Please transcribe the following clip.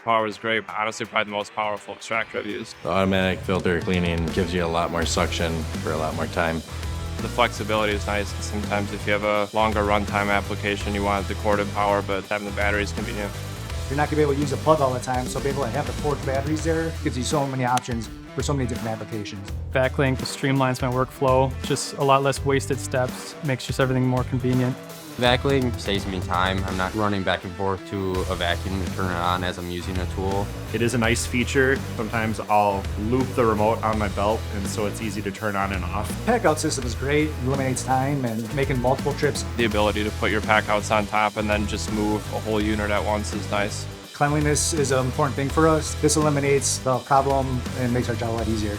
Power is great. Honestly, probably the most powerful extractor I've used. The automatic filter cleaning gives you a lot more suction for a lot more time. The flexibility is nice. Sometimes if you have a longer runtime application, you want the corded power, but having the battery is convenient. You're not gonna be able to use a plug all the time, so being able to have the forged batteries there gives you so many options for so many different applications. Backlink streamlines my workflow, just a lot less wasted steps, makes just everything more convenient. Backlink saves me time. I'm not running back and forth to a vacuum to turn it on as I'm using a tool. It is a nice feature. Sometimes I'll loop the remote on my belt, and so it's easy to turn on and off. Pack out system is great, eliminates time and making multiple trips. The ability to put your pack outs on top and then just move a whole unit at once is nice. Cleanliness is an important thing for us. This eliminates the problem and makes our job a lot easier.